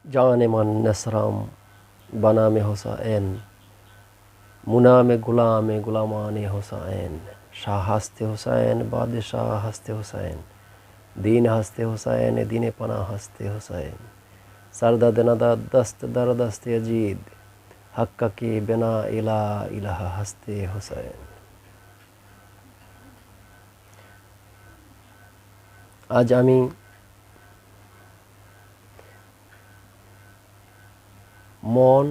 जान मन नसराम बना में हुसैन मुना में गुलामान हुसैन शाह हस्ते हुसैन बादशाह हस्ते हुसैन दीन हस्ते हुसैन दीन पना हस्ते हुसैन सरदद नदा दस्त दर दस्त अजीद हक्का के बिना इला इलाहा हस्ते हुसैन। आज आमी मन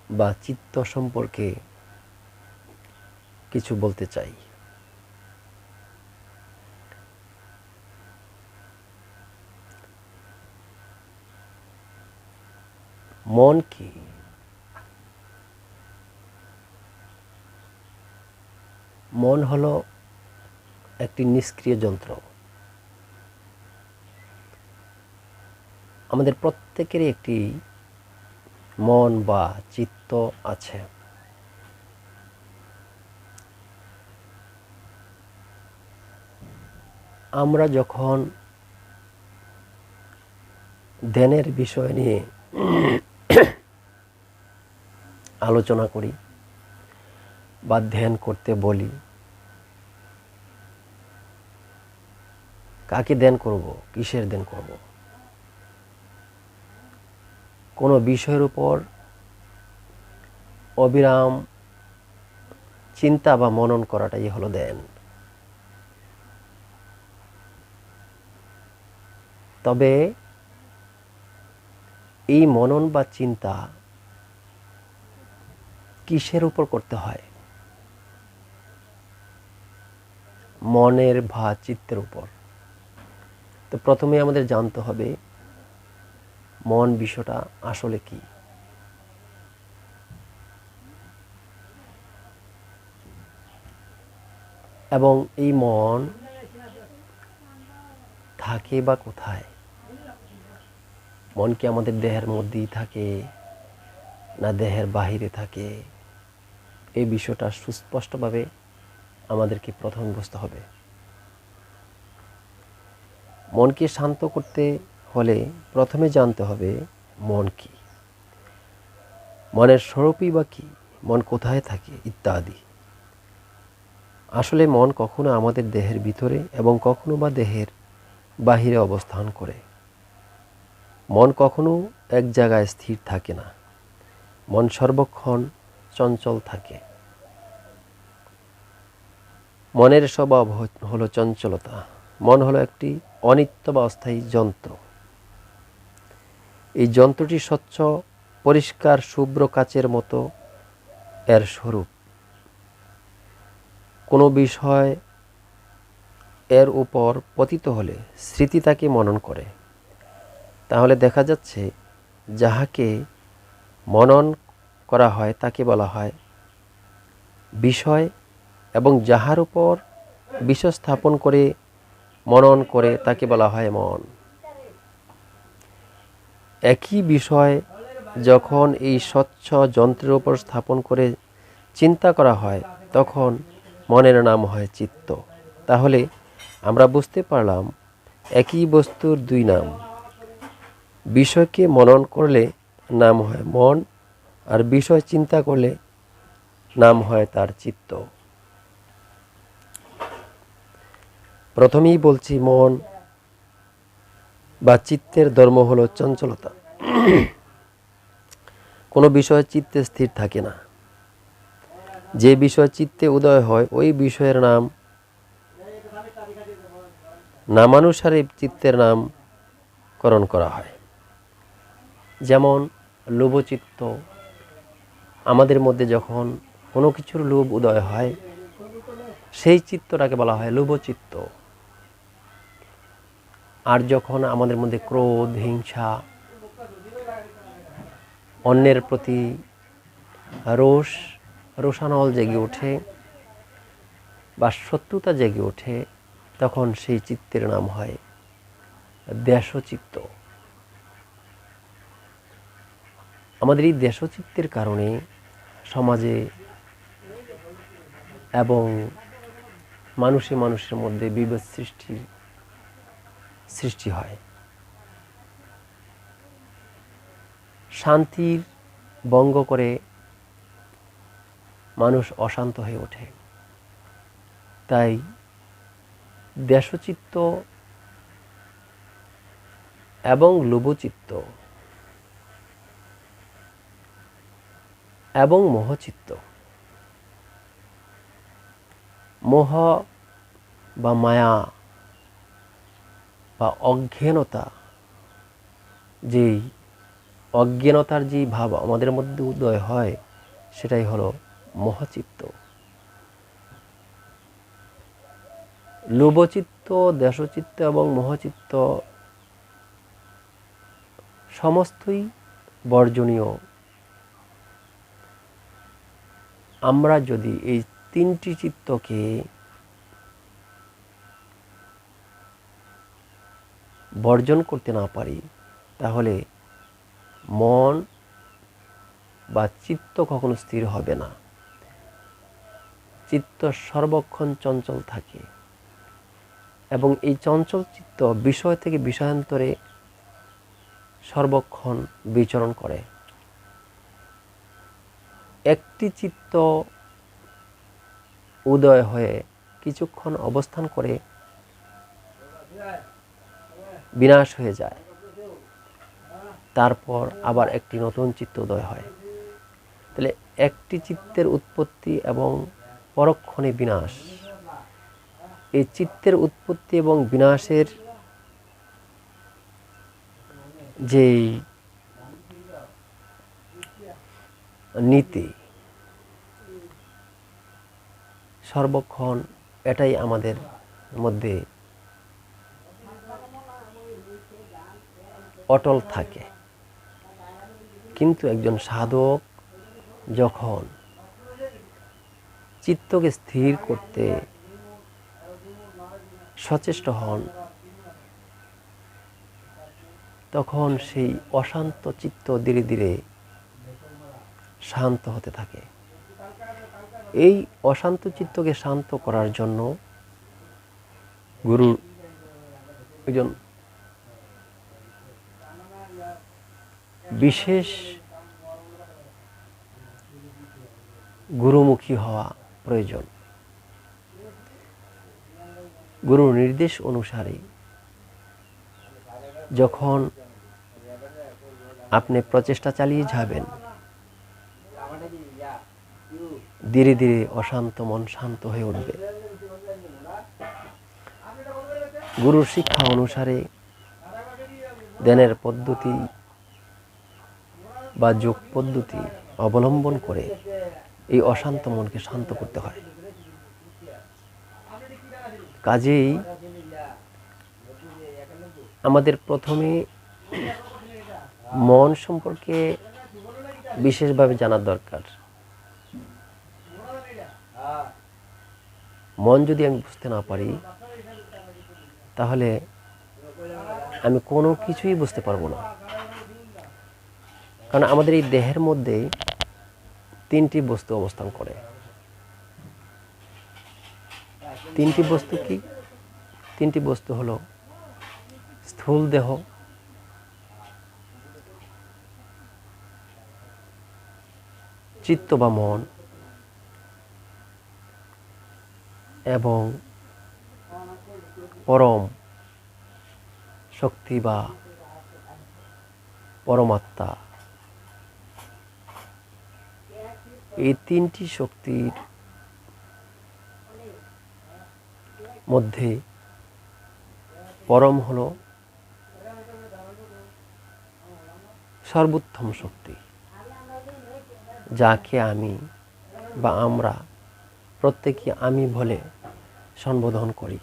বা চিত্ত সম্পর্কে কিছু বলতে চাই। মন কি? মন হলো একটি নিষ্ক্রিয় যন্ত্র। আমাদের প্রত্যেকেরই একটি মন বা চিত্ত আছে। আমরা যখন ধ্যানের বিষয় নিয়ে আলোচনা করি বা ধ্যান করতে বলি, কাকে ধ্যান করব, কিসের ধ্যান করব? কোনো বিষয়ের উপর অবিরাম চিন্তা বা মনন করাটাই হলো ধ্যান। তবে এই মনন বা চিন্তা কিসের উপর করতে হয়? মনের বা চিত্তের উপর। তো প্রথমে আমাদের জানতে হবে মন বিষয়টা আসলে কি। এবং এই মন থাকে বা কোথায়? মন কি আমাদের দেহের মধ্যেই থাকে না দেহের বাহিরে থাকে? এই বিষয়টা সুস্পষ্টভাবে আমাদেরকে প্রথমে বুঝতে হবে। মনকে শান্ত করতে হলে প্রথমে জানতে হবে মন কি, মনের স্বরূপই বা কি, মন কোথায় থাকে ইত্যাদি। আসলে মন কখনো আমাদের দেহের ভিতরে এবং কখনো বা দেহের বাহিরে অবস্থান করে। মন কখনো এক জায়গায় স্থির থাকে না। মন সর্বক্ষণ চঞ্চল থাকে। মনের স্বভাব হলো চঞ্চলতা। মন হলো একটি অনিত্য বা অস্থায়ী যন্ত্র। এই যন্ত্রটি স্বচ্ছ পরিষ্কার শুভ্র কাচের মতো এর স্বরূপ। কোনো বিষয় এর উপর পতিত হলে স্মৃতি তাকে মনন করে। তাহলে দেখা যাচ্ছে যাহাকে মনন করা হয় তাকে বলা হয় বিষয়, এবং যাহার উপর বিষয় স্থাপন করে মনন করে তাকে বলা হয় মন। একই বিষয় যখন এই স্বচ্ছ যন্ত্রের উপর স্থাপন করে চিন্তা করা হয় তখন মনের নাম হয় চিত্ত। তাহলে আমরা বুঝতে পারলাম একই বস্তুর দুই নাম। বিষয়কে মনন করলে নাম হয় মন, আর বিষয় চিন্তা করলে নাম হয় তার চিত্ত। প্রথমেই বলছি মন বা চিত্তের ধর্ম হলো চঞ্চলতা। কোনো বিষয় চিত্তে স্থির থাকে না। যে বিষয় চিত্তে উদয় হয় ওই বিষয়ের নামানুসারে চিত্তের নামকরণ করা হয়। যেমন লোভচিত্ত। আমাদের মধ্যে যখন কোনো কিছুর লোভ উদয় হয় সেই চিত্তটাকে বলা হয় লোভচিত্ত। আর যখন আমাদের মধ্যে ক্রোধ, হিংসা, অন্যের প্রতি রোষানল জেগে ওঠে বা শত্রুতা জেগে ওঠে তখন সেই চিত্তের নাম হয় দেশচিত্ত। আমাদের এই দেশচিত্তের কারণে সমাজে এবং মানুষের মধ্যে বিভেদ সৃষ্টি হয়। শান্তির ভঙ্গ করে মানুষ অশান্ত হয়ে ওঠে। তাই দেশচিত্ত এবং লোভচিত্ত এবং মোহচিত্ত, মোহ বা মায়া বা অজ্ঞানতা, যেই অজ্ঞানতার যে ভাব আমাদের মধ্যে উদয় হয় সেটাই হলো মোহচিত্ত। লোভচিত্ত, দেশচিত্ত এবং মোহচিত্ত সমস্তই বর্জনীয়। আমরা যদি এই তিনটি চিত্তকে বর্জন করতে না পারি তাহলে মন বা চিত্ত কখনো স্থির হবে না। চিত্ত সর্বক্ষণ চঞ্চল থাকে এবং এই চঞ্চল চিত্ত বিষয় থেকে বিষয়ান্তরে সর্বক্ষণ বিচরণ করে। একটি চিত্ত উদয় হয়ে কিছুক্ষণ অবস্থান করে বিনাশ হয়ে যায়, তারপর আবার একটি নতুন চিত্ত উদয় হয়। তাহলে একটি চিত্তের উৎপত্তি এবং পরক্ষণে বিনাশ, এই চিত্তের উৎপত্তি এবং বিনাশের যে নীতি সর্বক্ষণ এটাই আমাদের মধ্যে অটল থাকে। কিন্তু একজন সাধক যখন চিত্তকে স্থির করতে সচেষ্ট হন তখন সেই অশান্ত চিত্ত ধীরে ধীরে শান্ত হতে থাকে। এই অশান্ত চিত্তকে শান্ত করার জন্য গুরু একজন বিশেষ গুরুমুখী হওয়া প্রয়োজন। গুরুর নির্দেশ অনুসারে যখন আপনি প্রচেষ্টা চালিয়ে যাবেন ধীরে ধীরে অশান্ত মন শান্ত হয়ে উঠবে। গুরুর শিক্ষা অনুসারে ধ্যানের পদ্ধতি বা যোগ পদ্ধতি অবলম্বন করে এই অশান্ত মনকে শান্ত করতে হয়। কাজেই আমাদের প্রথমে মন সম্পর্কে বিশেষভাবে জানার দরকার। মন যদি আমি বুঝতে না পারি তাহলে আমি কোনো কিছুই বুঝতে পারবো না। কারণ আমাদের এই দেহের মধ্যে তিনটি বস্তু অবস্থান করে। তিনটি বস্তু কি? তিনটি বস্তু হলো স্থূল দেহ, চিত্ত বা মন এবং পরম শক্তি বা পরমাত্মা। এই তিনটি শক্তির মধ্যে পরম হলো সর্বোত্তম শক্তি, যাকে আমি বা আমরা প্রত্যেকে আমি বলে সম্বোধন করি।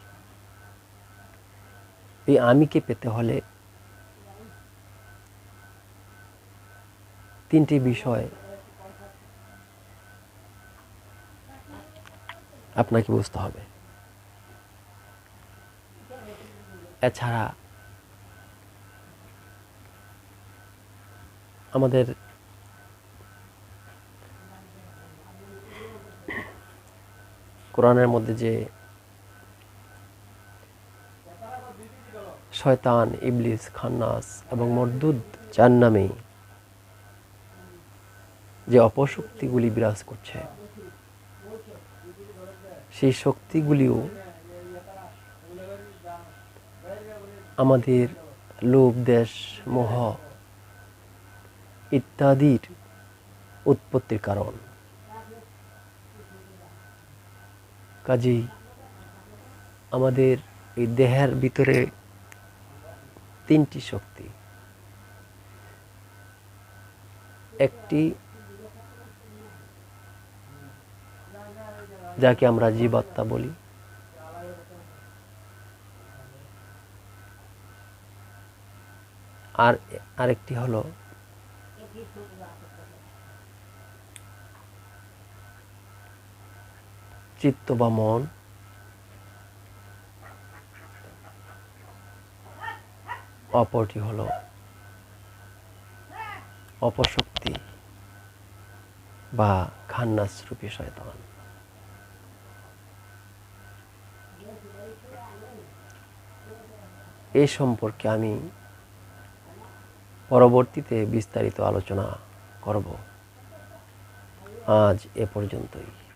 এই আমিকে পেতে হলে তিনটি বিষয় আপনাকে বুঝতে হবে। এছাড়া আমাদের কোরআনের মধ্যে যে শয়তান, ইবলিস, খান্নাস এবং মরদুদ চার নামে যে অপশক্তিগুলি বিরাজ করছে, সেই শক্তিগুলিও আমাদের লোভ, দেশ, মোহ ইত্যাদির উৎপত্তির কারণ। কাজেই আমাদের এই দেহের ভিতরে তিনটি শক্তি। একটি যাকে আমরা জীবাত্মা বলি, আর আরেকটি হলো চিত্ত বা মন, অপরটি হলো অপশক্তি বা খান্নাস রূপী শয়তান। এই সম্পর্কে আমি পরবর্তীতে বিস্তারিত আলোচনা করব। আজ এ পর্যন্তই।